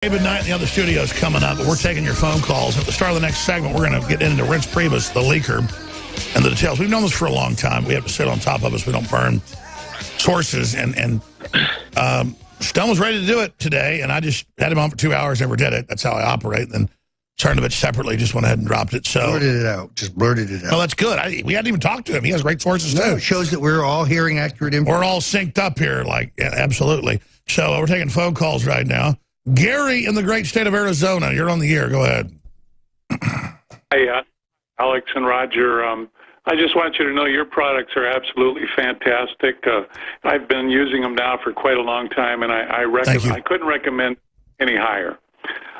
David Knight in the other studio is coming up, but we're taking your phone calls. At the start of the next segment, we're going to get into Reince Priebus, the leaker, and the details. We've known this for a long time. We have to sit on top of us. We don't burn sources. And Stone was ready to do it today, and I just had him on for 2 hours, never did it. That's how I operate. And then Cernovich separately just went ahead and dropped it. So blurted it out. Just blurted it out. Well, that's good. We hadn't even talked to him. He has great sources, too. It shows that we're all hearing accurate information. We're all synced up here, like, yeah, absolutely. So we're taking phone calls right now. Gary in the great state of Arizona, you're on the air. Go ahead. Hey, Alex and Roger. I just want you to know your products are absolutely fantastic. I've been using them now for quite a long time, and I couldn't recommend any higher.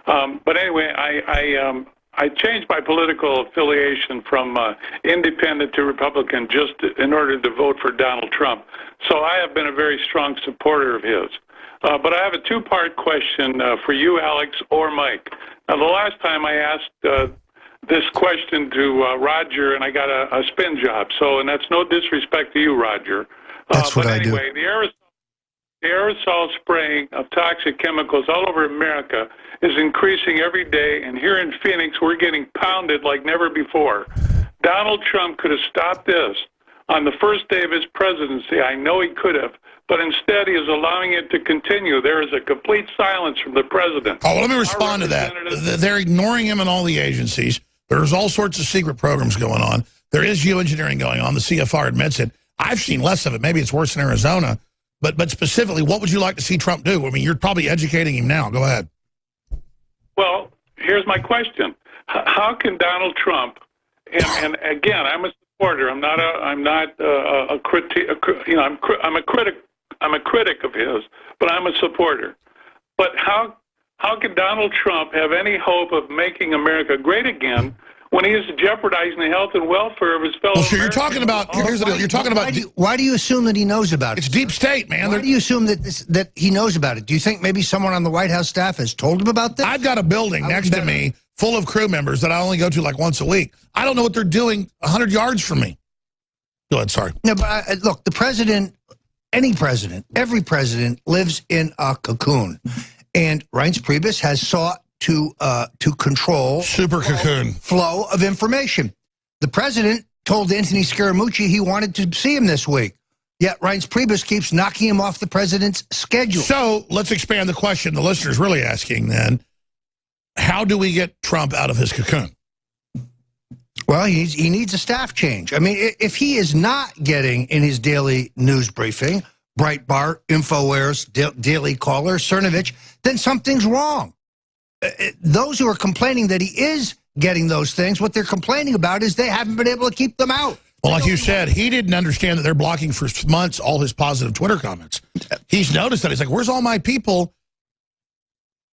But anyway, I changed my political affiliation from independent to Republican just in order to vote for Donald Trump. So I have been a very strong supporter of his. But I have a two-part question for you, Alex, or Mike. Now, the last time I asked this question to Roger, and I got a spin job. And that's no disrespect to you, Roger. That's what I do. But anyway, the aerosol spraying of toxic chemicals all over America is increasing every day, and here in Phoenix, we're getting pounded like never before. Donald Trump could have stopped this on the first day of his presidency. I know he could have. But instead, he is allowing it to continue. There is a complete silence from the president. Oh, well, let me respond to that. They're ignoring him in all the agencies. There's all sorts of secret programs going on. There is geoengineering going on. The CFR admits it. I've seen less of it. Maybe it's worse in Arizona. But specifically, what would you like to see Trump do? I mean, you're probably educating him now. Go ahead. Well, here's my question. How can Donald Trump, and again, I'm a supporter. I'm not a critic. You know, I'm a critic. I'm a critic of his, but I'm a supporter. But how can Donald Trump have any hope of making America great again when he is jeopardizing the health and welfare of his fellow Americans? So you're talking about, here's the deal, you're talking about... Why do you assume that he knows about it? It's deep state, man. Why do you assume that he knows about it? Do you think maybe someone on the White House staff has told him about this? I've got a building next to me full of crew members that I only go to like once a week. I don't know what they're doing 100 yards from me. Go ahead, sorry. No, but look, the president... Any president, every president lives in a cocoon, and Reince Priebus has sought to control flow of information. The president told Anthony Scaramucci he wanted to see him this week, yet Reince Priebus keeps knocking him off the president's schedule. So let's expand the question the listener's really asking then. How do we get Trump out of his cocoon? Well, he needs a staff change. I mean, if he is not getting in his daily news briefing, Breitbart, InfoWares, Daily Caller, Cernovich, then something's wrong. Those who are complaining that he is getting those things, what they're complaining about is they haven't been able to keep them out. Well, like you said, he didn't understand that they're blocking for months all his positive Twitter comments. He's noticed that. He's like, where's all my people?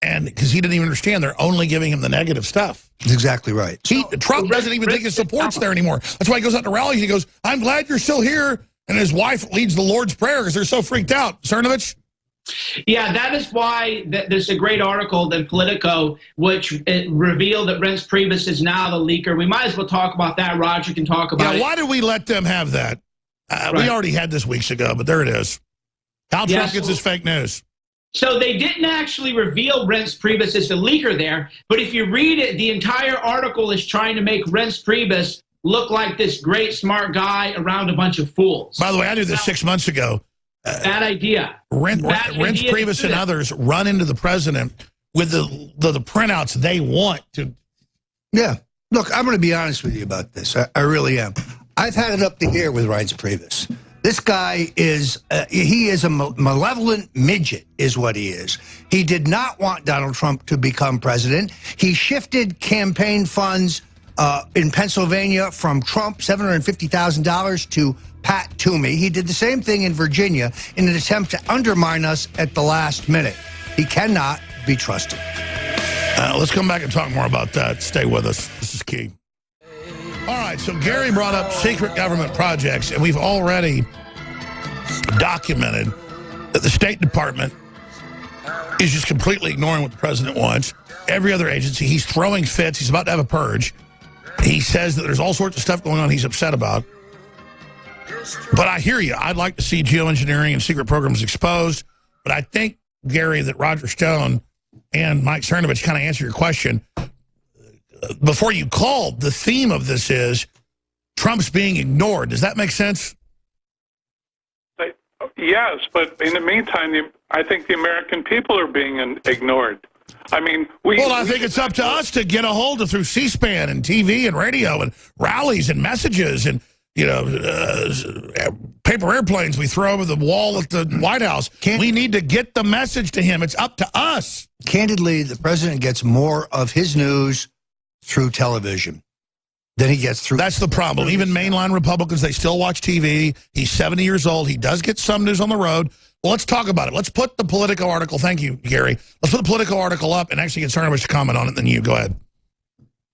And because he didn't even understand, they're only giving him the negative stuff. That's exactly right. Trump doesn't even think his support's there anymore. That's why he goes out to rallies. He goes, I'm glad you're still here. And his wife leads the Lord's Prayer because they're so freaked out. Cernovich? Yeah, that is why there's a great article in Politico which revealed that Reince Priebus is now the leaker. We might as well talk about that. Roger can talk about it. Why did we let them have that? Right. We already had this weeks ago, but there it is. How Trump gets his fake news. So they didn't actually reveal Reince Priebus as the leaker there, but if you read it, the entire article is trying to make Reince Priebus look like this great, smart guy around a bunch of fools. By the way, I knew this 6 months ago. Bad idea. Reince Priebus and others run into the president with the printouts they want to. Yeah. Look, I'm going to be honest with you about this. I really am. I've had it up to here with Reince Priebus. This guy is, he is a malevolent midget is what he is. He did not want Donald Trump to become president. He shifted campaign funds in Pennsylvania from Trump, $750,000 to Pat Toomey. He did the same thing in Virginia in an attempt to undermine us at the last minute. He cannot be trusted. Let's come back and talk more about that. Stay with us. This is key. All right, so Gary brought up secret government projects, and we've already documented that the State Department is just completely ignoring what the president wants. Every other agency, he's throwing fits. He's about to have a purge. He says that there's all sorts of stuff going on he's upset about. But I hear you. I'd like to see geoengineering and secret programs exposed. But I think, Gary, that Roger Stone and Mike Cernovich kind of answer your question. Before you called, the theme of this is Trump's being ignored. Does that make sense? Yes, but in the meantime, I think the American people are being ignored. I mean, I think it's up to us to get a hold of through C-SPAN and TV and radio and rallies and messages and, paper airplanes we throw over the wall at the White House. We need to get the message to him. It's up to us. Candidly, the president gets more of his news through television than he gets through. That's the problem. Even mainline Republicans, they still watch TV. He's 70 years old. He does get some news on the road. Well, let's talk about it. Let's put the Politico article. Thank you, Gary. Let's put the Politico article up and actually get Cernovich to comment on it. Then you go ahead.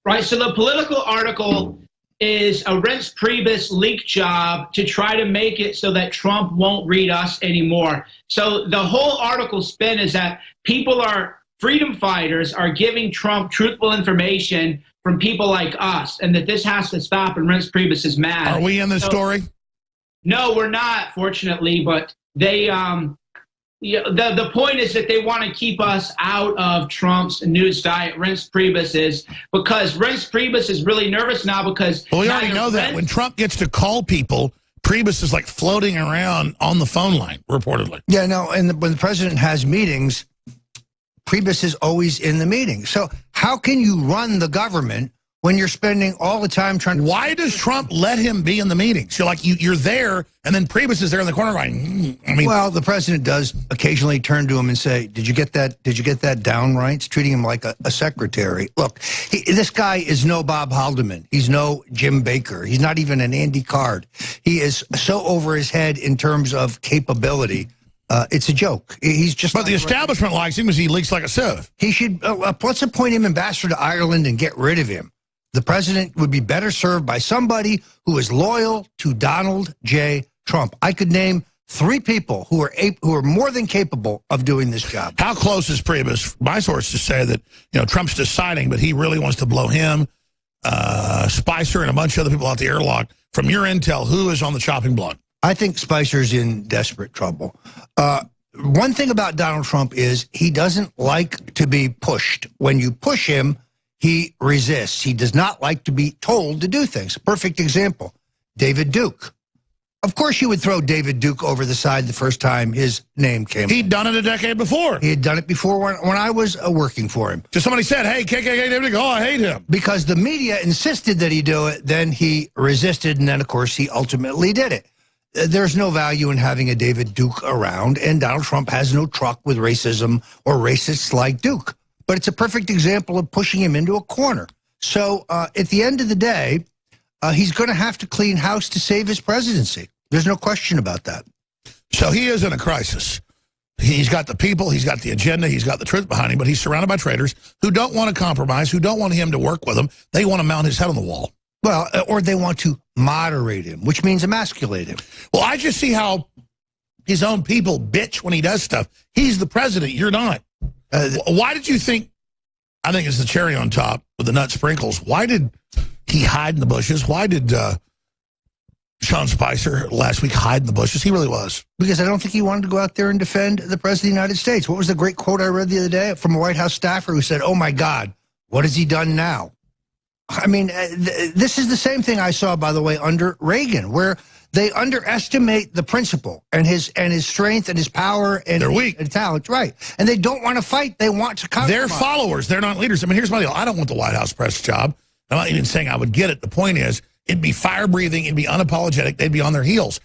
Right. So the Politico article is a Reince Priebus leak job to try to make it so that Trump won't read us anymore. So the whole article spin is that freedom fighters are giving Trump truthful information from people like us, and that this has to stop, and Reince Priebus is mad. Are we in this story? No, we're not, fortunately, but they the point is that they want to keep us out of Trump's news diet. Reince Priebus is, because Reince Priebus is really nervous now because... Well, we already know that. When Trump gets to call people, Priebus is like floating around on the phone line, reportedly. Yeah, no, and when the president has meetings, Priebus is always in the meeting. So how can you run the government when you're spending all the time trying to... Why does Trump let him be in the meetings? So, like, you're there, and then Priebus is there in the corner going, Well, the president does occasionally turn to him and say, did you get that down right? It's treating him like a secretary. Look, this guy is no Bob Haldeman. He's no Jim Baker. He's not even an Andy Card. He is so over his head in terms of capability. It's a joke. He's just... But the establishment likes him because he leaks like a sieve. He should... let's appoint him ambassador to Ireland and get rid of him. The president would be better served by somebody who is loyal to Donald J. Trump. I could name 3 people who are more than capable of doing this job. How close is Priebus? My sources say that Trump's deciding, but he really wants to blow him, Spicer, and a bunch of other people out the airlock. From your intel, who is on the chopping block? I think Spicer's in desperate trouble. One thing about Donald Trump is he doesn't like to be pushed. When you push him, he resists. He does not like to be told to do things. Perfect example, David Duke. Of course you would throw David Duke over the side the first time his name came up. He'd done it a decade before. He had done it before when I was working for him. Just somebody said, hey, KKK David Duke, oh, I hate him. Because the media insisted that he do it, then he resisted, and then, of course, he ultimately did it. There's no value in having a David Duke around, and Donald Trump has no truck with racism or racists like Duke. But it's a perfect example of pushing him into a corner. So at the end of the day, he's going to have to clean house to save his presidency. There's no question about that. So he is in a crisis. He's got the people, he's got the agenda, he's got the truth behind him, but he's surrounded by traitors who don't want to compromise, who don't want him to work with them. They want to mount his head on the wall. Well, or they want to moderate him, which means emasculate him. Well, I just see how his own people bitch when he does stuff. He's the president, you're not. Why did you think, I think it's the cherry on top with the nut sprinkles, why did he hide in the bushes? Why did Sean Spicer last week hide in the bushes? He really was. Because I don't think he wanted to go out there and defend the President of the United States. What was the great quote I read the other day from a White House staffer who said, oh, my God, what has he done now? I mean, this is the same thing I saw, by the way, under Reagan, where they underestimate the principle and his strength and his power and they're weak and talent, right? And they don't want to fight; they want to compromise. They're followers; they're not leaders. I mean, here's my deal: I don't want the White House press job. I'm not even saying I would get it. The point is, it'd be fire breathing, it'd be unapologetic, they'd be on their heels.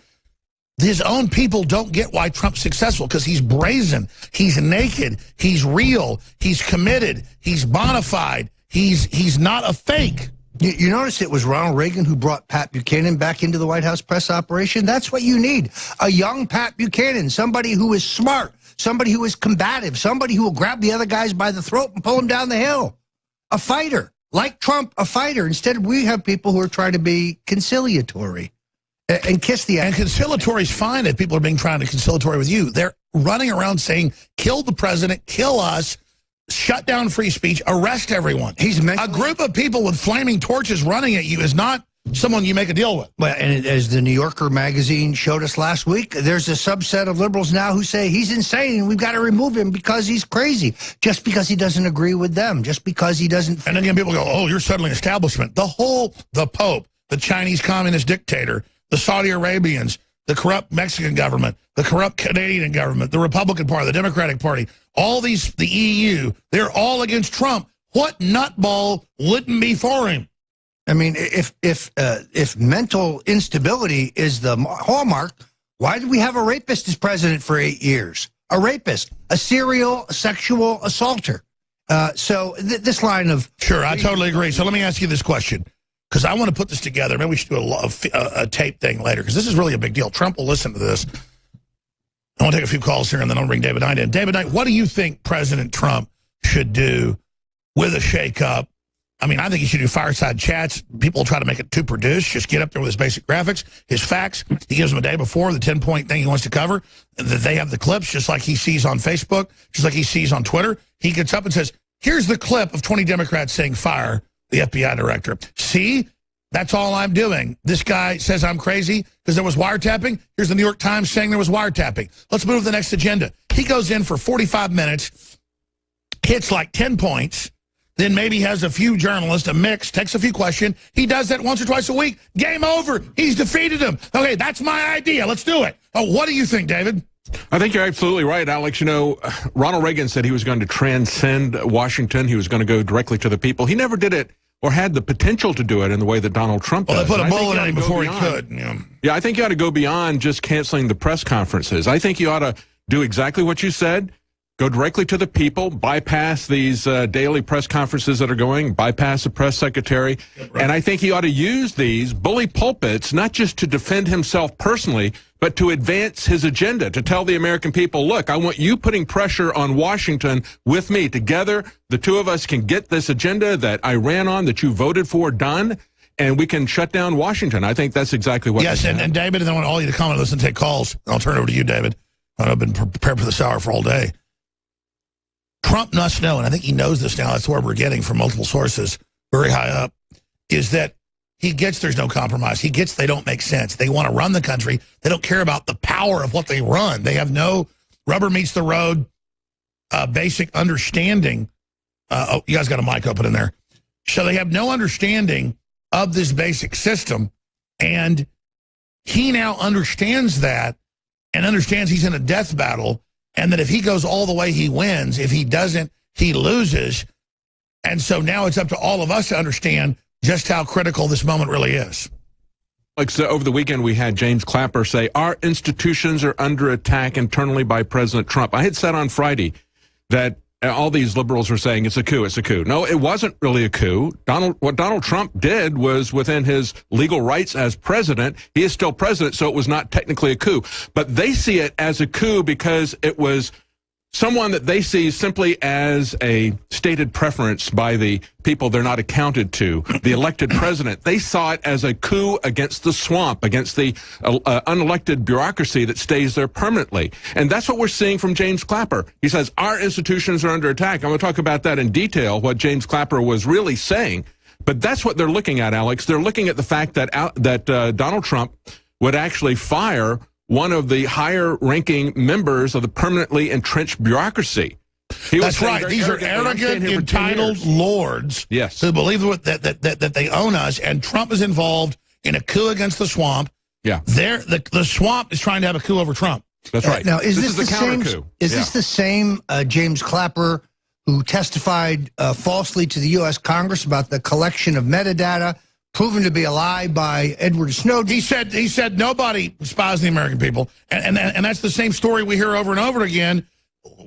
His own people don't get why Trump's successful because he's brazen, he's naked, he's real, he's committed, he's bona fide, he's not a fake. You notice it was Ronald Reagan who brought Pat Buchanan back into the White House press operation? That's what you need. A young Pat Buchanan, somebody who is smart, somebody who is combative, somebody who will grab the other guys by the throat and pull them down the hill. A fighter. Like Trump, a fighter. Instead, we have people who are trying to be conciliatory and kiss the ass. And conciliatory is fine if people are being trying to conciliatory with you. They're running around saying, kill the president, kill us, shut down free speech, arrest everyone. A group of people with flaming torches running at you is not someone you make a deal with. Well, and as the New Yorker magazine showed us last week, there's a subset of liberals now who say he's insane. We've got to remove him because he's crazy. Just because he doesn't agree with them. Just because he doesn't. And then again, people go, oh, you're settling establishment. The Pope, the Chinese communist dictator, the Saudi Arabians, the corrupt Mexican government, the corrupt Canadian government, the Republican Party, the Democratic Party, all these, the EU, they're all against Trump. What nutball wouldn't be for him? I mean, if mental instability is the hallmark, why did we have a rapist as president for 8 years? A rapist, a serial sexual assaulter. So this line of... Sure, I totally agree. So let me ask you this question, because I want to put this together. Maybe we should do a tape thing later, because this is really a big deal. Trump will listen to this. I want to take a few calls here, and then I'll bring David Knight in. David Knight, what do you think President Trump should do with a shakeup? I mean, I think he should do fireside chats. People try to make it too produced. Just get up there with his basic graphics, his facts. He gives them a day before the 10-point thing he wants to cover. That they have the clips, just like he sees on Facebook, just like he sees on Twitter. He gets up and says, here's the clip of 20 Democrats saying fire the FBI director. See? That's all I'm doing. This guy says I'm crazy because there was wiretapping. Here's the New York Times saying there was wiretapping. Let's move to the next agenda. He goes in for 45 minutes, hits like 10 points, then maybe has a few journalists, a mix, takes a few questions. He does that once or twice a week. Game over. He's defeated him. Okay, that's my idea. Let's do it. Oh, what do you think, David? I think you're absolutely right, Alex. You know, Ronald Reagan said he was going to transcend Washington. He was going to go directly to the people. He never did it or had the potential to do it in the way that Donald Trump does. Well, they put a bullet in him before he could. Yeah, I think you ought to go beyond just canceling the press conferences. I think you ought to do exactly what you said. Go directly to the people, bypass these daily press conferences that are going, bypass the press secretary. Right. And I think he ought to use these bully pulpits, not just to defend himself personally, but to advance his agenda, to tell the American people, look, I want you putting pressure on Washington with me. Together, the two of us can get this agenda that I ran on, that you voted for, done, and we can shut down Washington. I think that's exactly what... Yes, and David, and I want all you to comment on this and take calls. I'll turn it over to you, David. I've been prepared for this hour for all day. Trump must know, and I think he knows this now, that's where we're getting from multiple sources, very high up, is that he gets there's no compromise. He gets they don't make sense. They want to run the country. They don't care about the power of what they run. They have no rubber meets the road, basic understanding. Oh, you guys got a mic open in there. So they have no understanding of this basic system, and he now understands that and understands he's in a death battle, and that if he goes all the way, he wins. If he doesn't, he loses. And so now it's up to all of us to understand just how critical this moment really is. Like, so over the weekend, we had James Clapper say, our institutions are under attack internally by President Trump. I had said on Friday that all these liberals were saying it's a coup, it's a coup. No, it wasn't really a coup. What Donald Trump did was within his legal rights as president. He is still president, so it was not technically a coup. But they see it as a coup because it was someone that they see simply as a stated preference by the people they're not accounted to, the elected president. They saw it as a coup against the swamp, against the unelected bureaucracy that stays there permanently. And that's what we're seeing from James Clapper. He says, our institutions are under attack. I'm going to talk about that in detail, what James Clapper was really saying. But that's what they're looking at, Alex. They're looking at the fact that Donald Trump would actually fire one of the higher-ranking members of the permanently entrenched bureaucracy. That's right. These are arrogant, entitled lords who believe that they own us, and Trump is involved in a coup against the swamp. Yeah, the swamp is trying to have a coup over Trump. That's right. Now, is this the same? Is this the same James Clapper who testified falsely to the U.S. Congress about the collection of metadata, proven to be a lie by Edward Snowden? He said nobody spies the American people, and that's the same story we hear over and over again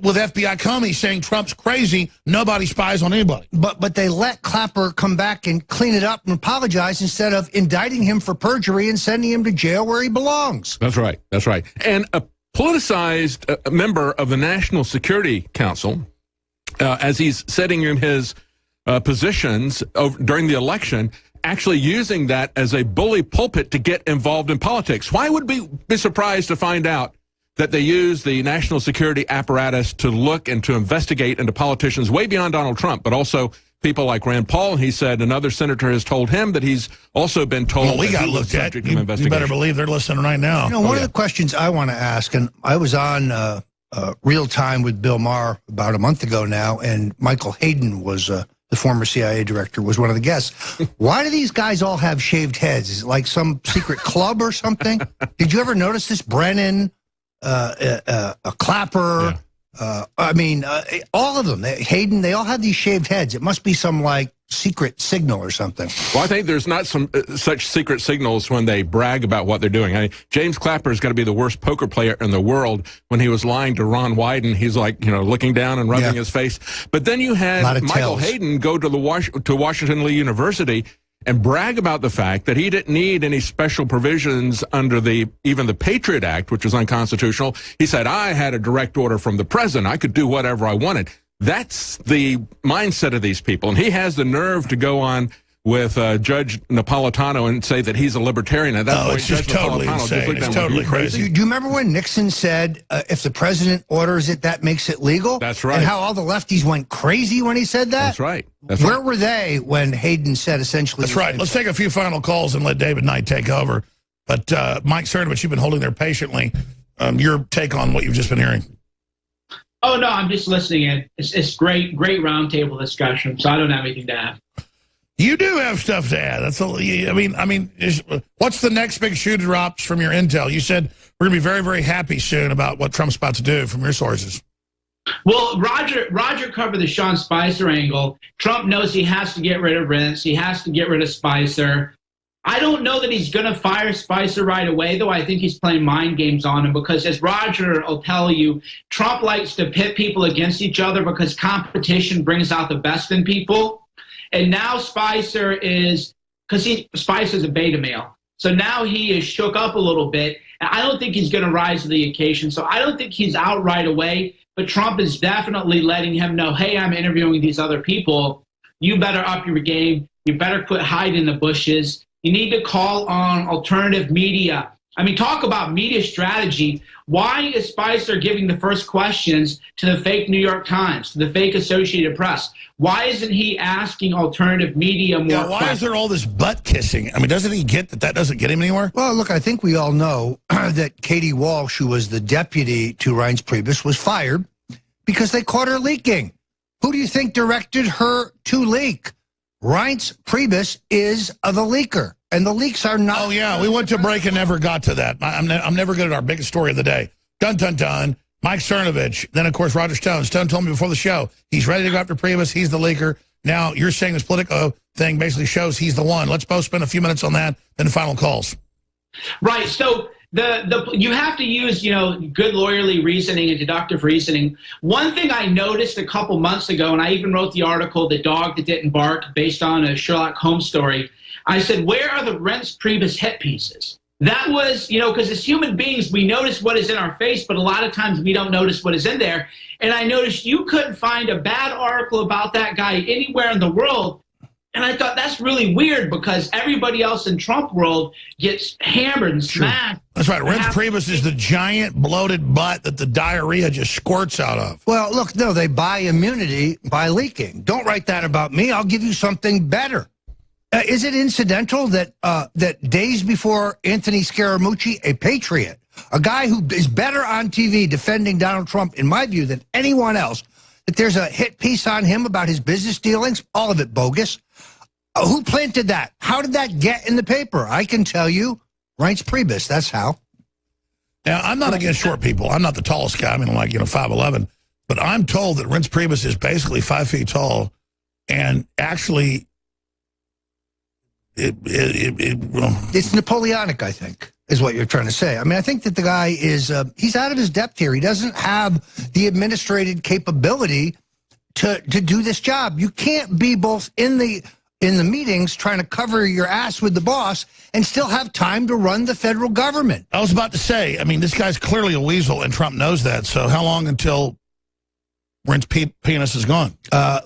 with FBI Comey saying Trump's crazy. Nobody spies on anybody. But they let Clapper come back and clean it up and apologize instead of indicting him for perjury and sending him to jail where he belongs. That's right. That's right. And a politicized member of the National Security Council, as he's setting his positions during the election, actually using that as a bully pulpit to get involved in politics. Why would we be surprised to find out that they use the national security apparatus to look and to investigate into politicians way beyond Donald Trump, but also people like Rand Paul. He said another senator has told him that he's also been told. Well, we that got he was looked at. subject to You investigation. better believe they're listening right now. You know, one of the questions I want to ask, and I was on Real Time with Bill Maher about a month ago now, and Michael Hayden was the former CIA director, was one of the guests. Why do these guys all have shaved heads? Is it like some secret club or something? Did you ever notice this? Brennan, a Clapper, I mean, all of them. Hayden, they all have these shaved heads. It must be some like secret signal or something. Well, I think there's not some such secret signals when they brag about what they're doing. I mean, James Clapper's got to be the worst poker player in the world. When he was lying to Ron Wyden, he's like, looking down and rubbing his face. But then you had Michael Hayden go to Washington Lee University and brag about the fact that he didn't need any special provisions under even the Patriot Act, which is unconstitutional. He said, I had a direct order from the president. I could do whatever I wanted. That's the mindset of these people. And he has the nerve to go on with Judge Napolitano and say that he's a libertarian. At that point, it's just totally insane. It's totally crazy. Do you remember when Nixon said, if the president orders it, that makes it legal? That's right. And how all the lefties went crazy when he said that? That's right. Where were they when Hayden said essentially? That's right. Let's take a few final calls and let David Knight take over. But Mike Cernovich, you've been holding there patiently. Your take on what you've just been hearing. Oh, no, I'm just listening in. It's great roundtable discussion, so I don't have anything to add. You do have stuff to add. That's I mean, what's the next big shoe drops from your intel? You said we're going to be very, very happy soon about what Trump's about to do from your sources. Well, Roger covered the Sean Spicer angle. Trump knows he has to get rid of Rents. He has to get rid of Spicer. I don't know that he's going to fire Spicer right away, though. I think he's playing mind games on him because, as Roger will tell you, Trump likes to pit people against each other because competition brings out the best in people. And now Spicer is, because Spicer's a beta male, so now he is shook up a little bit. And I don't think he's going to rise to the occasion. So I don't think he's out right away. But Trump is definitely letting him know, hey, I'm interviewing these other people. You better up your game. You better quit hiding in the bushes. You need to call on alternative media. I mean, talk about media strategy. Why is Spicer giving the first questions to the fake New York Times, to the fake Associated Press? Why isn't he asking alternative media more questions? Why is there all this butt kissing? I mean, doesn't he get that doesn't get him anywhere? Well, look, I think we all know that Katie Walsh, who was the deputy to Reince Priebus, was fired because they caught her leaking. Who do you think directed her to leak? Reince Priebus is the leaker, and the leaks are not. Oh, yeah, we went to break and never got to that. I'm never good at our biggest story of the day. Dun, dun, dun. Mike Cernovich. Then, of course, Roger Stone. Stone told me before the show, he's ready to go after Priebus. He's the leaker. Now, you're saying this Politico thing basically shows he's the one. Let's both spend a few minutes on that, then final calls. Right, so you have to use, good lawyerly reasoning and deductive reasoning. One thing I noticed a couple months ago, and I even wrote the article, The Dog That Didn't Bark, based on a Sherlock Holmes story. I said, where are the Reince Priebus hit pieces? That was, because as human beings, we notice what is in our face, but a lot of times we don't notice what is in there. And I noticed you couldn't find a bad article about that guy anywhere in the world. And I thought that's really weird because everybody else in Trump world gets hammered and smacked. That's right. Reince Priebus is the giant bloated butt that the diarrhea just squirts out of. Well, look, no, they buy immunity by leaking. Don't write that about me. I'll give you something better. Is it incidental that that days before Anthony Scaramucci, a patriot, a guy who is better on TV defending Donald Trump, in my view, than anyone else, that there's a hit piece on him about his business dealings, all of it bogus? Who planted that? How did that get in the paper? I can tell you, Reince Priebus, that's how. Now, I'm not against short people. I'm not the tallest guy. I mean, like, 5'11", but I'm told that Reince Priebus is basically 5 feet tall, and actually, it's Napoleonic, I think, is what you're trying to say. I mean, I think that the guy is, he's out of his depth here. He doesn't have the administrative capability to do this job. You can't be both in the meetings trying to cover your ass with the boss and still have time to run the federal government. I was about to say, I mean, this guy's clearly a weasel, and Trump knows that. So how long until Reince penis is gone?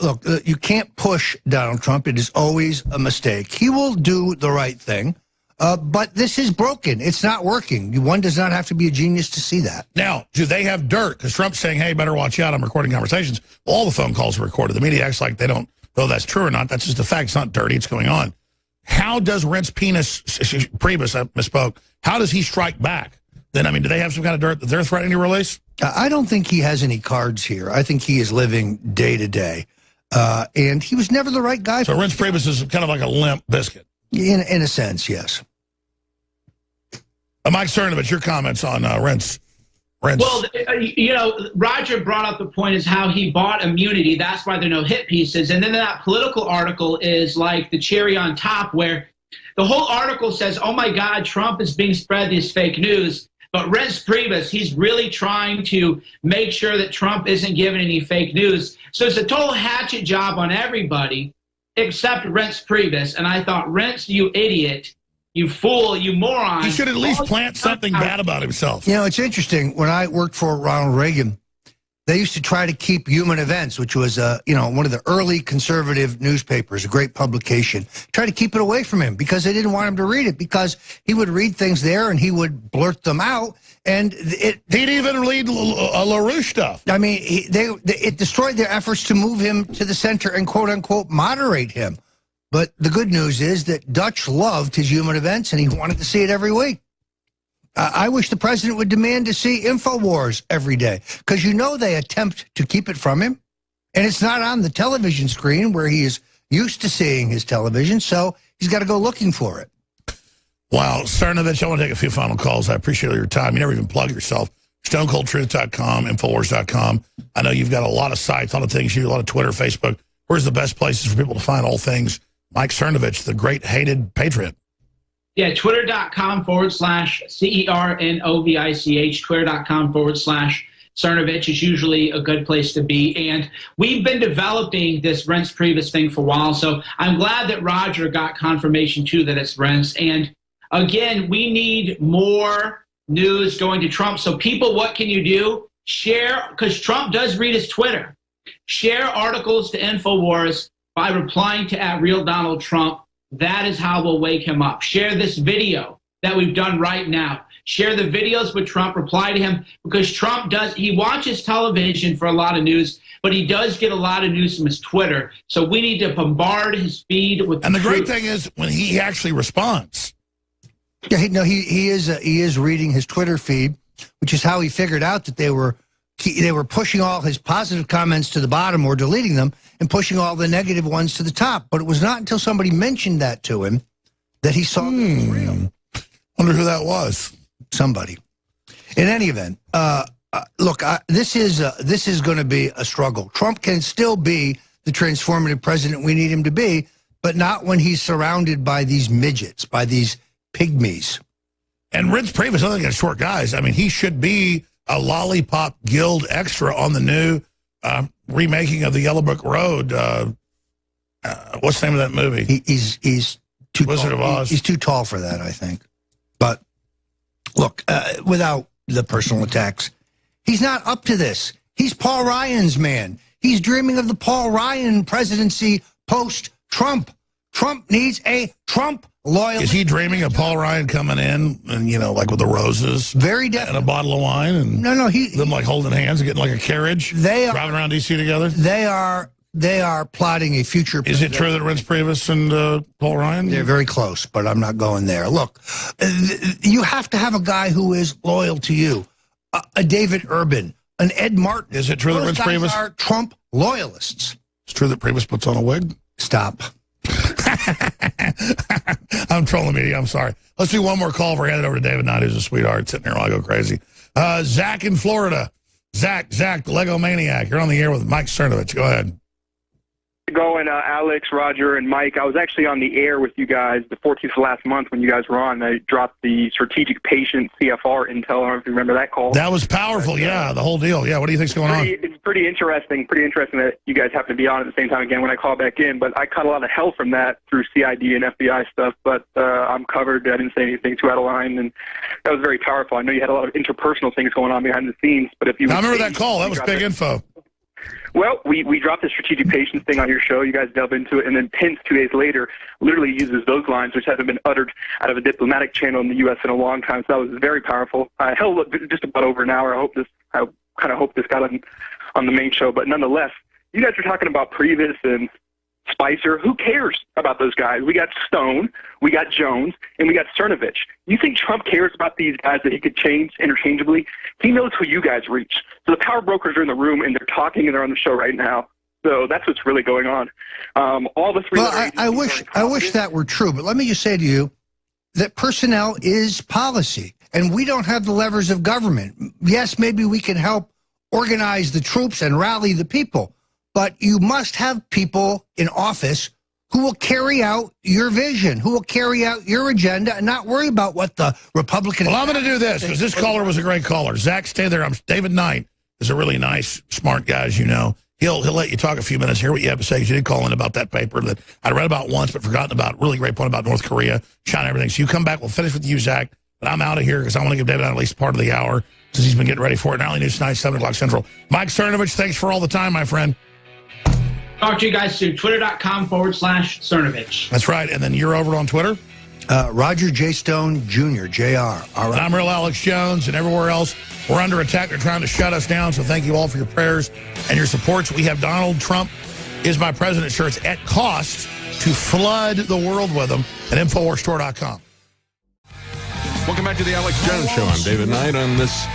Look, you can't push Donald Trump. It is always a mistake. He will do the right thing, but this is broken. It's not working. One does not have to be a genius to see that. Now, do they have dirt? Because Trump's saying, hey, better watch out. I'm recording conversations. All the phone calls are recorded. The media acts like they don't though that's true or not, that's just a fact. It's not dirty. It's going on. How does Reince Priebus, I misspoke, how does he strike back? Then, I mean, do they have some kind of dirt that they're threatening to release? I don't think he has any cards here. I think he is living day to day. And he was never the right guy. So Reince Priebus is kind of like a limp biscuit. In a sense, yes. Mike Cernovich, your comments on Reince. Well, you know, Roger brought up the point is how he bought immunity. That's why there are no hit pieces. And then that political article is like the cherry on top, where the whole article says, oh, my God, Trump is being spread this fake news. But Reince Priebus, he's really trying to make sure that Trump isn't giving any fake news. So it's a total hatchet job on everybody except Reince Priebus. And I thought, Reince, you idiot. You fool, you moron. He should at least plant something bad about himself. You know, it's interesting. When I worked for Ronald Reagan, they used to try to keep Human Events, which was, you know, one of the early conservative newspapers, a great publication, try to keep it away from him because they didn't want him to read it because he would read things there and he would blurt them out. And he'd even read LaRouche stuff. I mean, it destroyed their efforts to move him to the center and, quote unquote, moderate him. But the good news is that Dutch loved his Human Events, and he wanted to see it every week. I wish the president would demand to see InfoWars every day, because you know they attempt to keep it from him, and it's not on the television screen where he is used to seeing his television, so he's got to go looking for it. Wow, Cernovich, I want to take a few final calls. I appreciate your time. You never even plug yourself. StoneColdTruth.com, InfoWars.com. I know you've got a lot of sites, a lot of things. You do a lot of Twitter, Facebook. Where's the best places for people to find all things Mike Cernovich, the great hated patriot? Yeah, Twitter.com/CERNOVICH, Twitter.com/Cernovich is usually a good place to be. And we've been developing this Reince Priebus thing for a while, so I'm glad that Roger got confirmation, too, that it's Reince. And, again, we need more news going to Trump. So, people, what can you do? Share, because Trump does read his Twitter. Share articles to InfoWars by replying to @RealDonaldTrump. That is how we'll wake him up. Share this video that we've done right now. Share the videos with Trump. Reply to him, because Trump he watches television for a lot of news, but he does get a lot of news from his Twitter. So we need to bombard his feed with the great thing is when he actually responds. Yeah, he is reading his Twitter feed, which is how he figured out that they were pushing all his positive comments to the bottom or deleting them and pushing all the negative ones to the top. But it was not until somebody mentioned that to him that he saw that it was real. Wonder who that was. Somebody. In any event, look, this is going to be a struggle. Trump can still be the transformative president we need him to be, but not when he's surrounded by these midgets, by these pygmies. And Reince Priebus, I think, short guys. I mean, he should be a Lollipop Guild extra on the new remaking of the Yellow Brick Road. What's the name of that movie? He's too Wizard tall. of Oz. He's too tall for that, I think. But look, without the personal attacks, he's not up to this. He's Paul Ryan's man. He's dreaming of the Paul Ryan presidency post-Trump. Trump needs a Trump loyalty. Is he dreaming of Paul Ryan coming in and, you know, like with the roses? Very definitely. And a bottle of wine? And no, them like holding hands and getting like a carriage? Driving around D.C. together? They are plotting a future. Is it true that Reince Priebus and Paul Ryan? They're very close, but I'm not going there. Look, you have to have a guy who is loyal to you. A David Urban, an Ed Martin. Is it true that Reince Priebus are Trump loyalists? It's true that Priebus puts on a wig? Stop. I'm trolling media. I'm sorry. Let's do one more call. We're headed over to David Knight, who's a sweetheart, sitting here while I go crazy. Zach in Florida. Zach, the Lego Maniac. You're on the air with Mike Cernovich. Go ahead. Going, Alex, Roger, and Mike. I was actually on the air with you guys the 14th of last month when you guys were on. I dropped the strategic patient CFR intel. I don't know if you remember that call. That was powerful, yeah, the whole deal. Yeah, what do you think's going on? It's pretty interesting that you guys have to be on at the same time again when I call back in. But I caught a lot of hell from that through CID and FBI stuff. But I'm covered. I didn't say anything too out of line, and that was very powerful. I know you had a lot of interpersonal things going on behind the scenes. But if you, I remember that call. That was big info. Well, we dropped the strategic patience thing on your show. You guys delve into it, and then Pence 2 days later literally uses those lines, which haven't been uttered out of a diplomatic channel in the U.S. in a long time. So that was very powerful. Hell, just about over an hour. I kind of hope this got on the main show, but nonetheless, you guys were talking about Priebus and Spicer. Who cares about those guys? We got Stone, we got Jones, and we got Cernovich. You think Trump cares about these guys that he could change interchangeably? He knows who you guys reach. So the power brokers are in the room, and they're talking, and they're on the show right now. So that's what's really going on. All the three. Well, I wish that were true, but let me just say to you that personnel is policy, and we don't have the levers of government. Yes, maybe we can help organize the troops and rally the people, but you must have people in office who will carry out your vision, who will carry out your agenda, and not worry about what the Republican... Well, I'm going to do this, because this caller was a great caller. Zach, stay there. David Knight is a really nice, smart guy, as you know. He'll let you talk a few minutes, hear what you have to say, because you did call in about that paper that I'd read about once but forgotten about. Really great point about North Korea, China, everything. So you come back, we'll finish with you, Zach, but I'm out of here because I want to give David at least part of the hour since he's been getting ready for it. Nightly News tonight, 7 o'clock Central. Mike Cernovich, thanks for all the time, my friend. Talk to you guys soon. Twitter.com/Cernovich. That's right. And then you're over on Twitter? Roger J. Stone Jr., Jr. All right. And I'm Real Alex Jones, and everywhere else, we're under attack. They're trying to shut us down, so thank you all for your prayers and your supports. We have Donald Trump is my president shirts at cost to flood the world with them at InfoWarsStore.com. Welcome back to the Alex Jones Show. I'm David Knight on this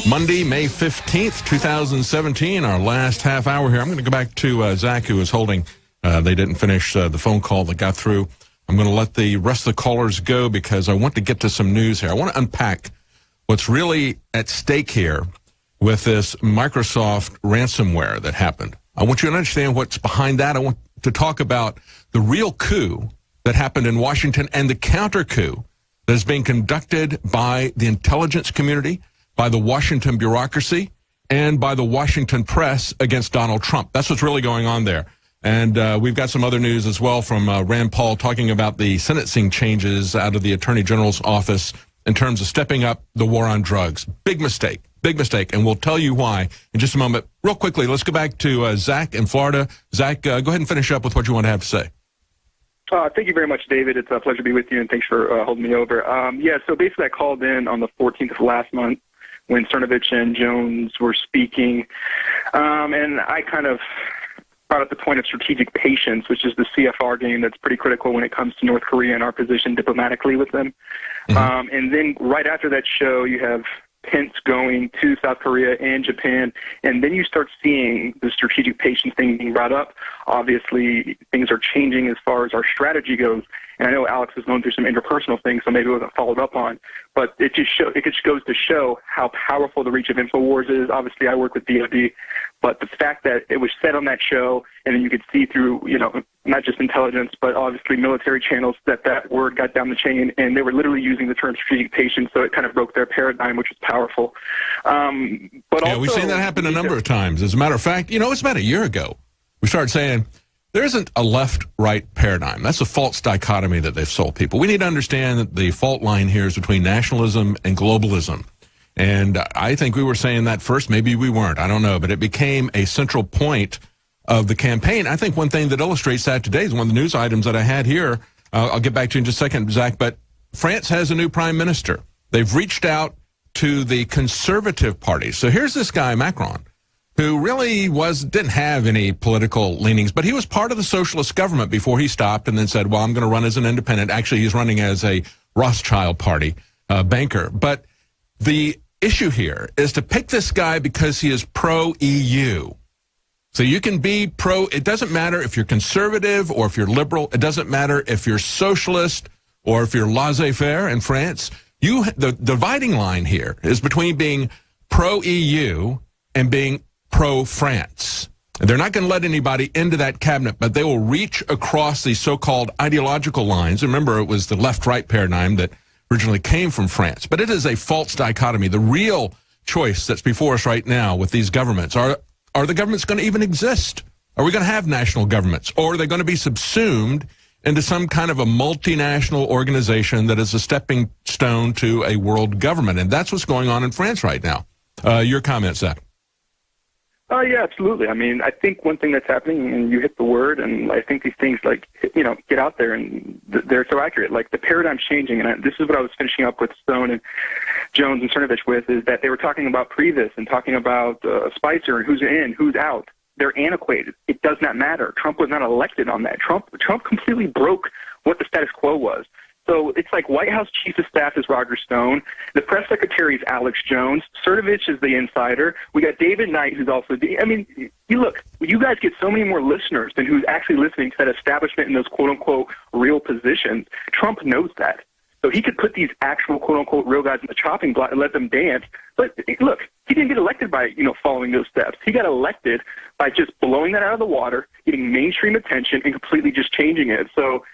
Monday, May 15th, 2017, our last half hour here. I'm going to go back to Zach, who was holding. They didn't finish the phone call that got through. I'm going to let the rest of the callers go because I want to get to some news here. I want to unpack what's really at stake here with this Microsoft ransomware that happened. I want you to understand what's behind that. I want to talk about the real coup that happened in Washington and the counter coup that is being conducted by the intelligence community, by the Washington bureaucracy, and by the Washington press against Donald Trump. That's what's really going on there. And we've got some other news as well from Rand Paul talking about the sentencing changes out of the Attorney General's office in terms of stepping up the war on drugs. Big mistake, and we'll tell you why in just a moment. Real quickly, let's go back to Zach in Florida. Zach, go ahead and finish up with what you want to have to say. Thank you very much, David. It's a pleasure to be with you, and thanks for holding me over. So basically I called in on the 14th of last month when Cernovich and Jones were speaking, and I kind of brought up the point of strategic patience, which is the CFR game that's pretty critical when it comes to North Korea and our position diplomatically with them. Mm-hmm. And then right after that show, you have Pence going to South Korea and Japan, and then you start seeing the strategic patience thing being brought up. Obviously, things are changing as far as our strategy goes, and I know Alex is going through some interpersonal things, so maybe it wasn't followed up on, but it just goes to show how powerful the reach of InfoWars is. Obviously, I work with DoD, but the fact that it was said on that show, and then you could see through, not just intelligence, but obviously military channels, that word got down the chain, and they were literally using the term strategic patience, so it kind of broke their paradigm, which was powerful. But yeah, we've seen that happen a number of times. As a matter of fact, it's about a year ago, we started saying there isn't a left-right paradigm. That's a false dichotomy that they've sold people. We need to understand that the fault line here is between nationalism and globalism. And I think we were saying that first. Maybe we weren't. I don't know. But it became a central point of the campaign. I think one thing that illustrates that today is one of the news items that I had here. I'll get back to you in just a second, Zach. But France has a new prime minister. They've reached out to the conservative party. So here's this guy, Macron, who really didn't have any political leanings, but he was part of the socialist government before he stopped and then said, well, I'm going to run as an independent. Actually, he's running as a Rothschild party banker. But the issue here is to pick this guy because he is pro-EU. So you can be it doesn't matter if you're conservative or if you're liberal. It doesn't matter if you're socialist or if you're laissez-faire in France. The dividing line here is between being pro-EU and being pro-France. They're not going to let anybody into that cabinet, but they will reach across these so-called ideological lines. Remember, it was the left-right paradigm that originally came from France. But it is a false dichotomy. The real choice that's before us right now with these governments are the governments going to even exist? Are we going to have national governments? Or are they going to be subsumed into some kind of a multinational organization that is a stepping stone to a world government? And that's what's going on in France right now. Your comments, Zach? Yeah, absolutely. I mean, I think one thing that's happening, and you hit the word, and I think these things, get out there, and they're so accurate. Like, the paradigm's changing, and this is what I was finishing up with Stone and Jones and Cernovich with, is that they were talking about Priebus and talking about Spicer and who's in, who's out. they're antiquated. It does not matter. Trump was not elected on that. Trump completely broke what the status quo was. So it's like White House Chief of Staff is Roger Stone. The press secretary is Alex Jones. Cernovich is the insider. We got David Knight, who's also I mean, you guys get so many more listeners than who's actually listening to that establishment in those quote-unquote real positions. Trump knows that. So he could put these actual quote-unquote real guys in the chopping block and let them dance. But look, he didn't get elected by, following those steps. He got elected by just blowing that out of the water, getting mainstream attention, and completely just changing it. So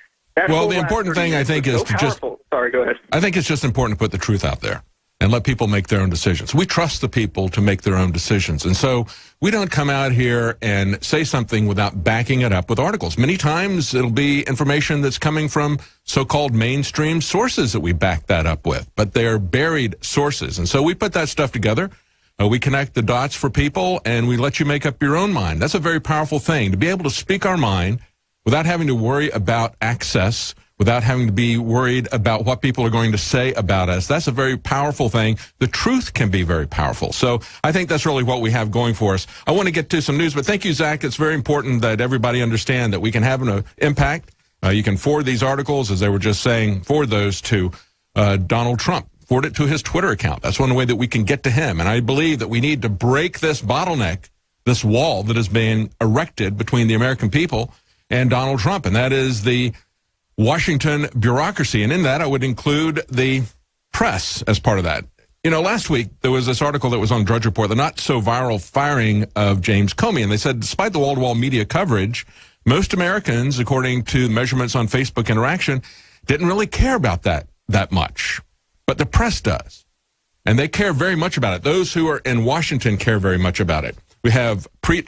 well, the important thing, I think, is to just... Sorry, go ahead. I think it's just important to put the truth out there and let people make their own decisions. We trust the people to make their own decisions. And so we don't come out here and say something without backing it up with articles. Many times it'll be information that's coming from so-called mainstream sources that we back that up with, but they're buried sources. And so we put that stuff together. We connect the dots for people, and we let you make up your own mind. That's a very powerful thing, to be able to speak our mind without having to worry about access, without having to be worried about what people are going to say about us. That's a very powerful thing. The truth can be very powerful. So I think that's really what we have going for us. I want to get to some news, but thank you, Zach. It's very important that everybody understand that we can have an impact. You can forward these articles, as they were just saying, forward those to Donald Trump. Forward it to his Twitter account. That's one way that we can get to him. And I believe that we need to break this bottleneck, this wall that is being erected between the American people and Donald Trump, and that is the Washington bureaucracy. And in that, I would include the press as part of that. Last week, there was this article that was on Drudge Report, the not-so-viral firing of James Comey, and they said, despite the wall-to-wall media coverage, most Americans, according to measurements on Facebook Interaction, didn't really care about that much. But the press does, and they care very much about it. Those who are in Washington care very much about it. We have Preet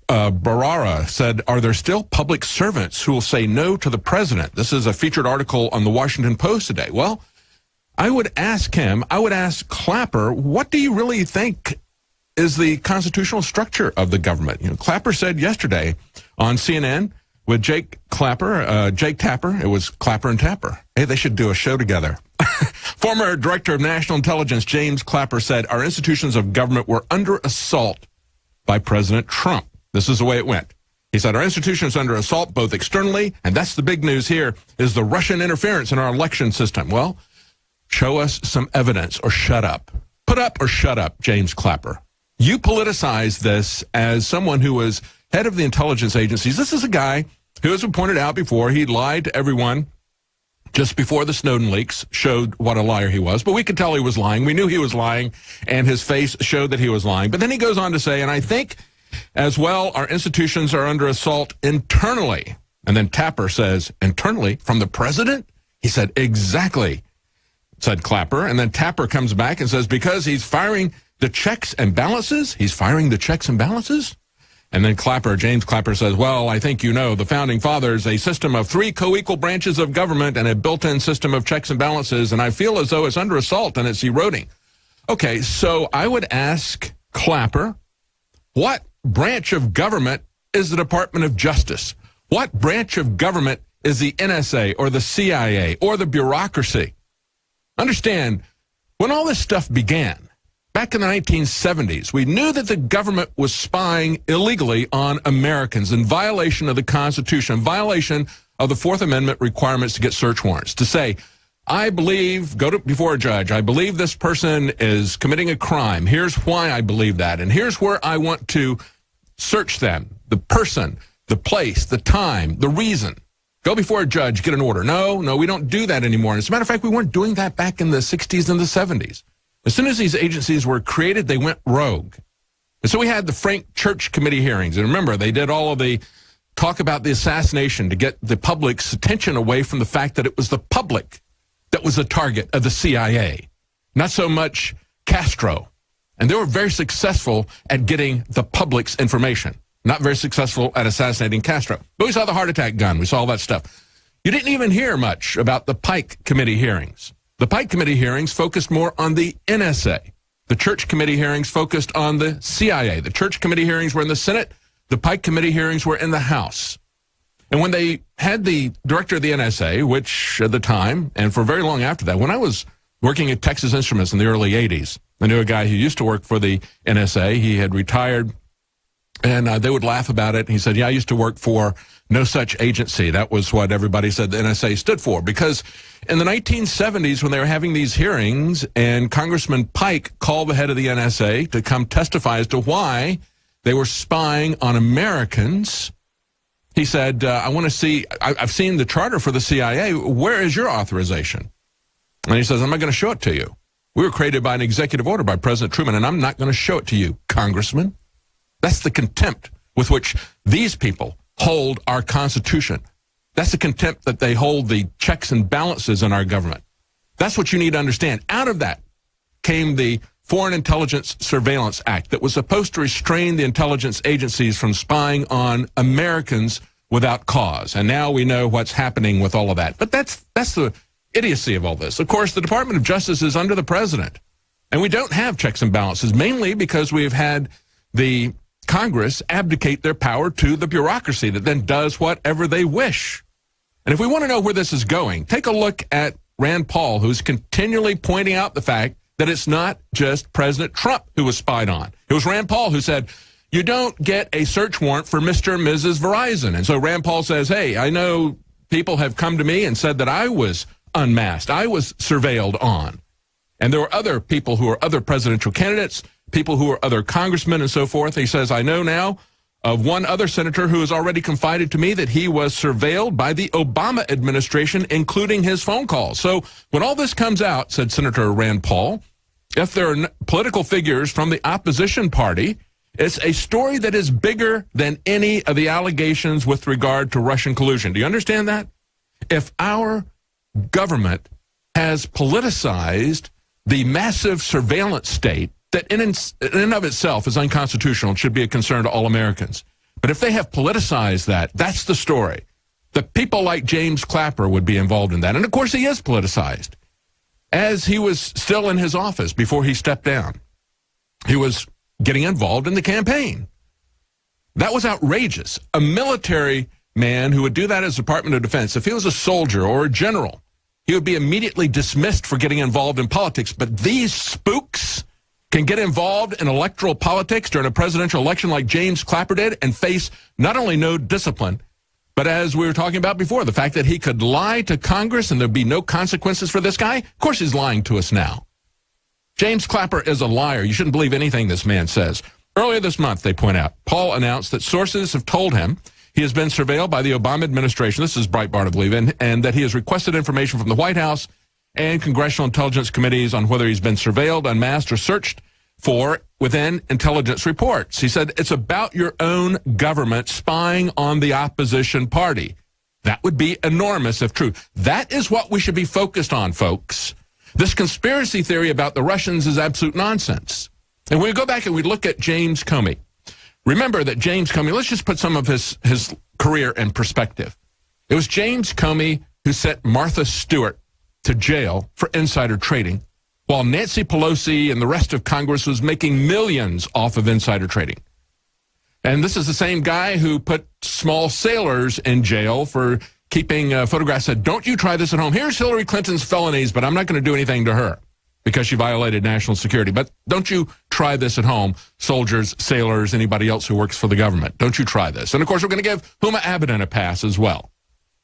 Bharara said, are there still public servants who will say no to the president? This is a featured article on the Washington Post today. Well, I would ask Clapper, what do you really think is the constitutional structure of the government? Clapper said yesterday on CNN with Jake Tapper, it was Clapper and Tapper. Hey, they should do a show together. Former Director of National Intelligence James Clapper said, our institutions of government were under assault by President Trump. This is the way it went. He said, our institution is under assault both externally, and that's the big news here, is the Russian interference in our election system. Well, show us some evidence or shut up. Put up or shut up, James Clapper. You politicize this as someone who was head of the intelligence agencies. This is a guy who, as we pointed out before, he lied to everyone just before the Snowden leaks showed what a liar he was. But we could tell he was lying. We knew he was lying, and his face showed that he was lying. But then he goes on to say, and I think as well, our institutions are under assault internally. And then Tapper says, internally, from the president? He said, exactly, said Clapper. And then Tapper comes back and says, because he's firing the checks and balances? He's firing the checks and balances? And then James Clapper says, well, I think the founding fathers, a system of 3 co-equal branches of government and a built-in system of checks and balances, and I feel as though it's under assault and it's eroding. Okay, so I would ask Clapper, what branch of government is the Department of Justice? What branch of government is the NSA or the CIA or the bureaucracy? Understand, when all this stuff began, back in the 1970s, we knew that the government was spying illegally on Americans in violation of the Constitution, violation of the Fourth Amendment requirements to get search warrants, to say, I believe, before a judge, I believe this person is committing a crime. Here's why I believe that, and here's where I want to search them, the person, the place, the time, the reason. Go before a judge, get an order. No, we don't do that anymore. And as a matter of fact, we weren't doing that back in the 60s and the 70s. As soon as these agencies were created, they went rogue. And so we had the Frank Church Committee hearings. And remember, they did all of the talk about the assassination to get the public's attention away from the fact that it was the public that was the target of the CIA, not so much Castro. And they were very successful at getting the public's information, not very successful at assassinating Castro. But we saw the heart attack gun. We saw all that stuff. You didn't even hear much about the Pike Committee hearings. The Pike Committee hearings focused more on the NSA. The Church Committee hearings focused on the CIA. The Church Committee hearings were in the Senate. The Pike Committee hearings were in the House. And when they had the director of the NSA, which at the time, and for very long after that, when I was working at Texas Instruments in the early 80s, I knew a guy who used to work for the NSA. He had retired And they would laugh about it. He said, yeah, I used to work for no such agency. That was what everybody said the NSA stood for. Because in the 1970s, when they were having these hearings, and Congressman Pike called the head of the NSA to come testify as to why they were spying on Americans, he said, I want to see, I've seen the charter for the CIA. Where is your authorization? And he says, I'm not going to show it to you. We were created by an executive order by President Truman, and I'm not going to show it to you, Congressman. That's the contempt with which these people hold our Constitution. That's the contempt that they hold the checks and balances in our government. That's what you need to understand. Out of that came the Foreign Intelligence Surveillance Act that was supposed to restrain the intelligence agencies from spying on Americans without cause. And now we know what's happening with all of that. But that's the idiocy of all this. Of course, the Department of Justice is under the president. And we don't have checks and balances, mainly because we've had the Congress abdicate their power to the bureaucracy that then does whatever they wish. And if we want to know where this is going, take a look at Rand Paul, who's continually pointing out the fact that it's not just President Trump who was spied on. It was Rand Paul who said, you don't get a search warrant for Mr. and Mrs. Verizon. And so Rand Paul says, hey, I know people have come to me and said that I was unmasked, I was surveilled on. And there were other people who are other presidential candidates, people who are other congressmen and so forth. He says, I know now of one other senator who has already confided to me that he was surveilled by the Obama administration, including his phone calls. So when all this comes out, said Senator Rand Paul, if there are political figures from the opposition party, it's a story that is bigger than any of the allegations with regard to Russian collusion. Do you understand that? If our government has politicized the massive surveillance state that in and of itself is unconstitutional and should be a concern to all Americans. But if they have politicized that, that's the story. The people like James Clapper would be involved in that. And of course he is politicized. As he was still in his office before he stepped down, he was getting involved in the campaign. That was outrageous. A military man who would do that as Department of Defense, if he was a soldier or a general, he would be immediately dismissed for getting involved in politics. But these spooks can get involved in electoral politics during a presidential election like James Clapper did and face not only no discipline, but as we were talking about before, the fact that he could lie to Congress and there'd be no consequences for this guy. Of course he's lying to us now. James Clapper is a liar. You shouldn't believe anything this man says. Earlier this month, they point out, Paul announced that sources have told him he has been surveilled by the Obama administration. This is Breitbart, I believe, and that he has requested information from the White House and congressional intelligence committees on whether he's been surveilled, unmasked, or searched for within intelligence reports. He said, it's about your own government spying on the opposition party. That would be enormous if true. That is what we should be focused on, folks. This conspiracy theory about the Russians is absolute nonsense. And when we go back and we look at James Comey, remember that James Comey, let's just put some of his career in perspective. It was James Comey who sent Martha Stewart to jail for insider trading, while Nancy Pelosi and the rest of Congress was making millions off of insider trading. And this is the same guy who put small sailors in jail for keeping photographs. Said, don't you try this at home. Here's Hillary Clinton's felonies, but I'm not going to do anything to her because she violated national security. But don't you try this at home, soldiers, sailors, anybody else who works for the government. Don't you try this. And, of course, we're going to give Huma Abedin a pass as well,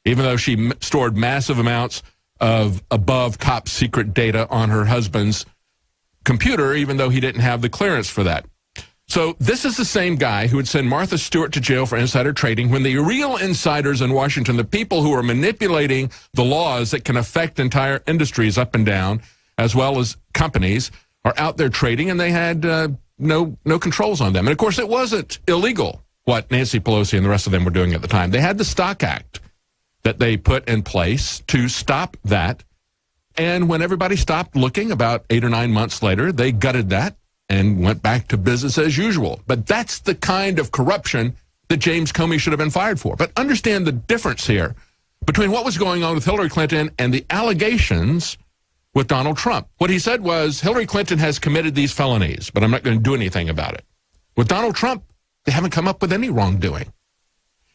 even though she stored massive amounts of above top secret data on her husband's computer, even though he didn't have the clearance for that. So this is the same guy who would send Martha Stewart to jail for insider trading when the real insiders in Washington, the people who are manipulating the laws that can affect entire industries up and down, as well as companies, are out there trading, and they had no controls on them. And, of course, it wasn't illegal what Nancy Pelosi and the rest of them were doing at the time. They had the Stock Act that they put in place to stop that. And when everybody stopped looking about 8 or 9 months later, they gutted that and went back to business as usual. But that's the kind of corruption that James Comey should have been fired for. But understand the difference here between what was going on with Hillary Clinton and the allegations with Donald Trump. What he said was, Hillary Clinton has committed these felonies, but I'm not going to do anything about it. With Donald Trump, they haven't come up with any wrongdoing.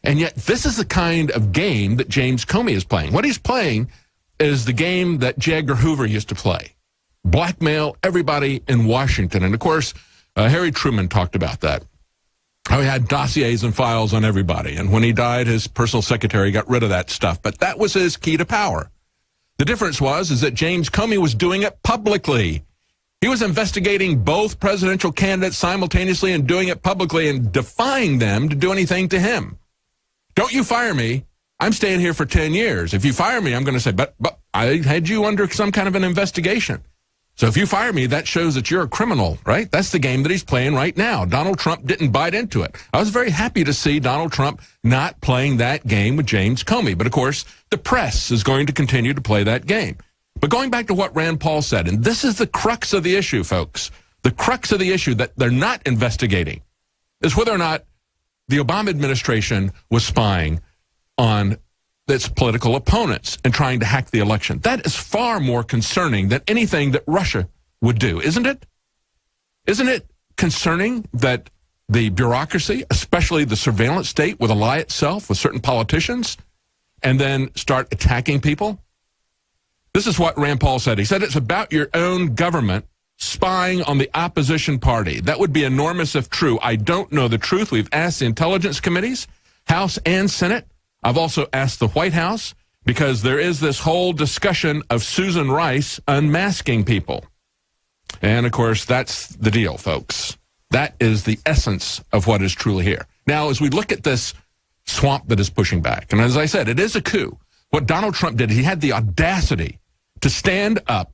And yet this is the kind of game that James Comey is playing. What he's playing is the game that J. Edgar Hoover used to play. Blackmail everybody in Washington. And, of course, Harry Truman talked about that. how he had dossiers and files on everybody. And when he died, his personal secretary got rid of that stuff. But that was his key to power. The difference is that James Comey was doing it publicly. He was investigating both presidential candidates simultaneously and doing it publicly and defying them to do anything to him. Don't you fire me. I'm staying here for 10 years. If you fire me, I'm going to say, but I had you under some kind of an investigation. So if you fire me, that shows that you're a criminal, right? That's the game that he's playing right now. Donald Trump didn't bite into it. I was very happy to see Donald Trump not playing that game with James Comey. But, of course, the press is going to continue to play that game. But going back to what Rand Paul said, and this is the crux of the issue, folks, the crux of the issue that they're not investigating is whether or not the Obama administration was spying on its political opponents and trying to hack the election. That is far more concerning than anything that Russia would do, isn't it? Isn't it concerning that the bureaucracy, especially the surveillance state, would ally itself with certain politicians and then start attacking people? This is what Rand Paul said. He said it's about your own government spying on the opposition party. That would be enormous if true. I don't know the truth. We've asked the intelligence committees, House and Senate. I've also asked the White House because there is this whole discussion of Susan Rice unmasking people. And, of course, that's the deal, folks. That is the essence of what is truly here. Now, as we look at this swamp that is pushing back, and as I said, it is a coup. What Donald Trump did, he had the audacity to stand up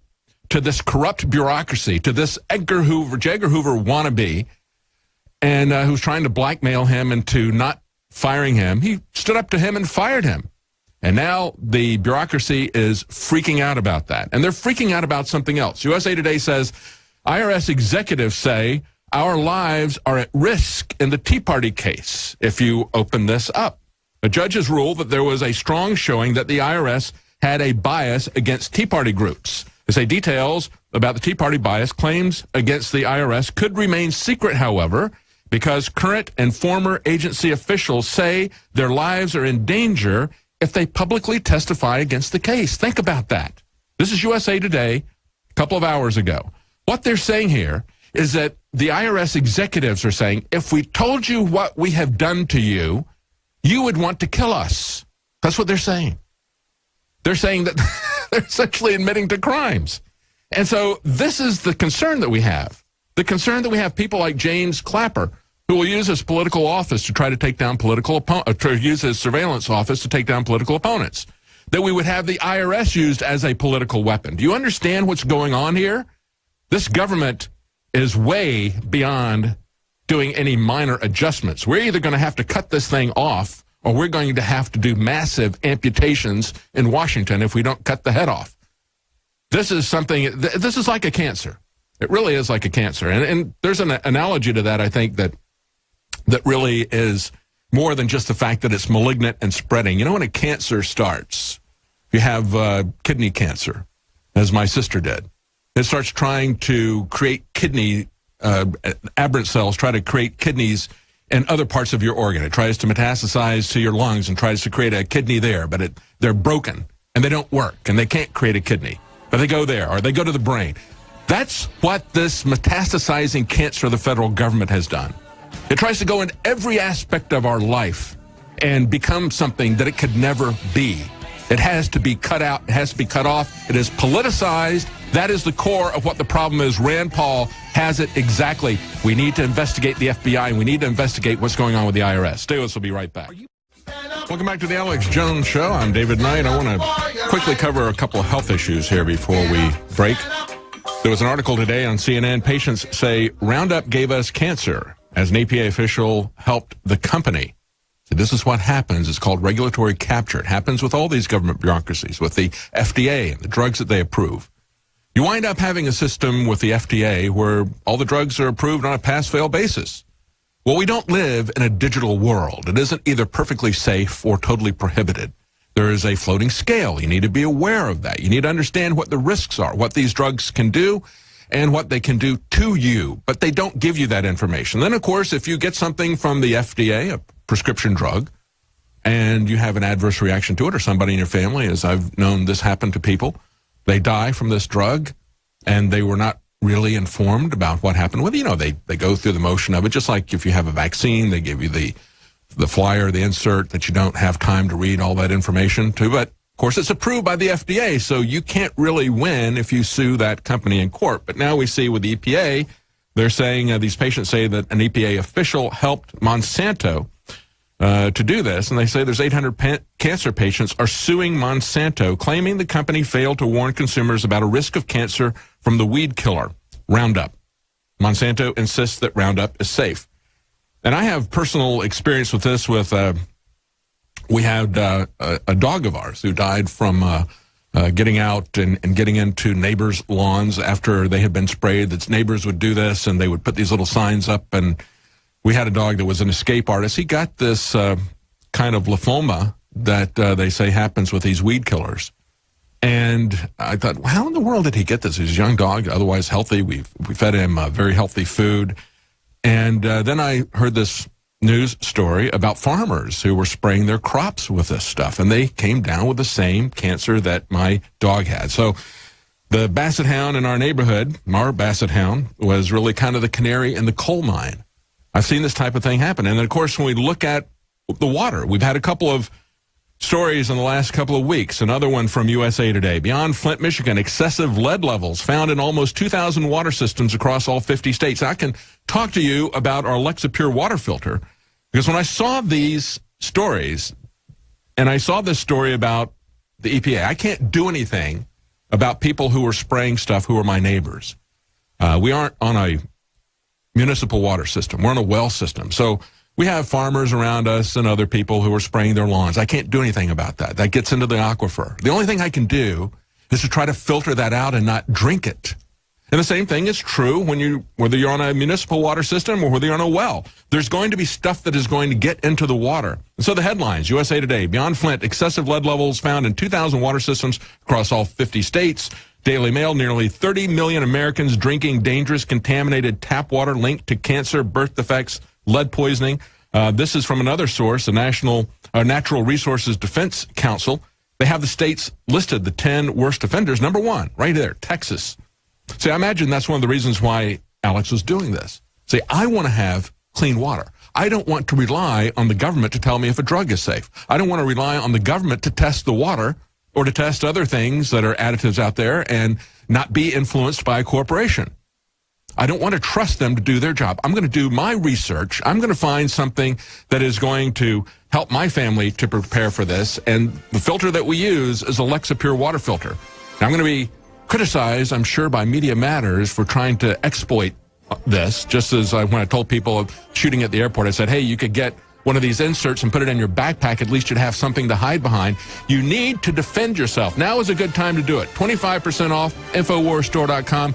to this corrupt bureaucracy, to this J. Edgar Hoover wannabe, and who's trying to blackmail him into not firing him. He stood up to him and fired him. And now the bureaucracy is freaking out about that. And they're freaking out about something else. USA Today says, IRS executives say our lives are at risk in the Tea Party case if you open this up. A judge has ruled that there was a strong showing that the IRS had a bias against Tea Party groups. They say details about the Tea Party bias claims against the IRS could remain secret, however, because current and former agency officials say their lives are in danger if they publicly testify against the case. Think about that. This is USA Today a couple of hours ago. What they're saying here is that the IRS executives are saying, if we told you what we have done to you, you would want to kill us. That's what they're saying. They're saying that they're essentially admitting to crimes. And so this is the concern that we have. The concern that we have people like James Clapper, who will use his political office to try to take down political opponents, to use his surveillance office to take down political opponents. That we would have the IRS used as a political weapon. Do you understand what's going on here? This government is way beyond doing any minor adjustments. We're either going to have to cut this thing off or we're going to have to do massive amputations in Washington if we don't cut the head off. This is something, this is like a cancer. It really is like a cancer. And there's an analogy to that, I think, that really is more than just the fact that it's malignant and spreading. You know, when a cancer starts, you have kidney cancer, as my sister did. It starts trying to create kidney, aberrant cells try to create kidneys in other parts of your organ. It tries to metastasize to your lungs and tries to create a kidney there, but they're broken and they don't work and they can't create a kidney. But they go there or they go to the brain. That's what this metastasizing cancer of the federal government has done. It tries to go into every aspect of our life and become something that it could never be. It has to be cut out. It has to be cut off. It is politicized. That is the core of what the problem is. Rand Paul has it exactly. We need to investigate the FBI, and we need to investigate what's going on with the IRS. Stay with us. We'll be right back. Welcome back to the Alex Jones Show. I'm David Knight. I want to quickly cover a couple of health issues here before we break. There was an article today on CNN. Patients say Roundup gave us cancer as an EPA official helped the company. So this is what happens. It's called regulatory capture. It happens with all these government bureaucracies, with the FDA and the drugs that they approve. You wind up having a system with the FDA where all the drugs are approved on a pass-fail basis. Well, we don't live in a digital world. It isn't either perfectly safe or totally prohibited. There is a floating scale. You need to be aware of that. You need to understand what the risks are, what these drugs can do, and what they can do to you. But they don't give you that information. Then, of course, if you get something from the FDA, a prescription drug, and you have an adverse reaction to it, or somebody in your family, as I've known this happen to people, they die from this drug, and they were not really informed about what happened with it. You know, they go through the motion of it, just like if you have a vaccine, they give you the flyer, the insert that you don't have time to read all that information to. But, of course, it's approved by the FDA, so you can't really win if you sue that company in court. But now we see with the EPA, they're saying, these patients say that an EPA official helped Monsanto to do this, and they say there's 800 cancer patients are suing Monsanto, claiming the company failed to warn consumers about a risk of cancer from the weed killer, Roundup. Monsanto insists that Roundup is safe. And I have personal experience with this. We had a dog of ours who died from getting out and getting into neighbors' lawns after they had been sprayed. That neighbors would do this, and they would put these little signs up. And we had a dog that was an escape artist. He got this kind of lymphoma that they say happens with these weed killers. And I thought, well, how in the world did he get this? He's a young dog, otherwise healthy. We fed him very healthy food. And then I heard this news story about farmers who were spraying their crops with this stuff, and they came down with the same cancer that my dog had. So the basset hound in our neighborhood, our basset hound, was really kind of the canary in the coal mine. I've seen this type of thing happen. And then, of course, when we look at the water, we've had a couple of stories in the last couple of weeks. Another one from USA Today. Beyond Flint, Michigan, excessive lead levels found in almost 2,000 water systems across all 50 states. I can talk to you about our Alexa Pure water filter, because when I saw these stories, and I saw this story about the EPA, I can't do anything about people who are spraying stuff who are my neighbors. We aren't on a municipal water system. We're on a well system. So we have farmers around us and other people who are spraying their lawns. I can't do anything about that. That gets into the aquifer. The only thing I can do is to try to filter that out and not drink it. And the same thing is true whether you're on a municipal water system or whether you're on a well. There's going to be stuff that is going to get into the water. And so the headlines, USA Today, Beyond Flint, excessive lead levels found in 2,000 water systems across all 50 states. Daily Mail, nearly 30 million Americans drinking dangerous contaminated tap water linked to cancer, birth defects, lead poisoning. This is from another source, the Natural Resources Defense Council. They have the states listed, the 10 worst offenders. Number one, right there, Texas. See, I imagine that's one of the reasons why Alex was doing this. See, I want to have clean water. I don't want to rely on the government to tell me if a drug is safe. I don't want to rely on the government to test the water or to test other things that are additives out there and not be influenced by a corporation. I don't want to trust them to do their job. I'm going to do my research. I'm going to find something that is going to help my family to prepare for this. And the filter that we use is Alexa Pure water filter. Now, I'm going to be criticized, I'm sure, by Media Matters for trying to exploit this. Just as when I told people of shooting at the airport, I said, hey, you could get one of these inserts and put it in your backpack. At least you'd have something to hide behind. You need to defend yourself. Now is a good time to do it. 25% off, InfoWarsStore.com.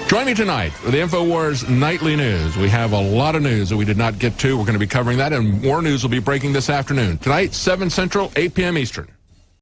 Join me tonight for the InfoWars Nightly News. We have a lot of news that we did not get to. We're going to be covering that, and more news will be breaking this afternoon. Tonight, 7 Central, 8 p.m. Eastern.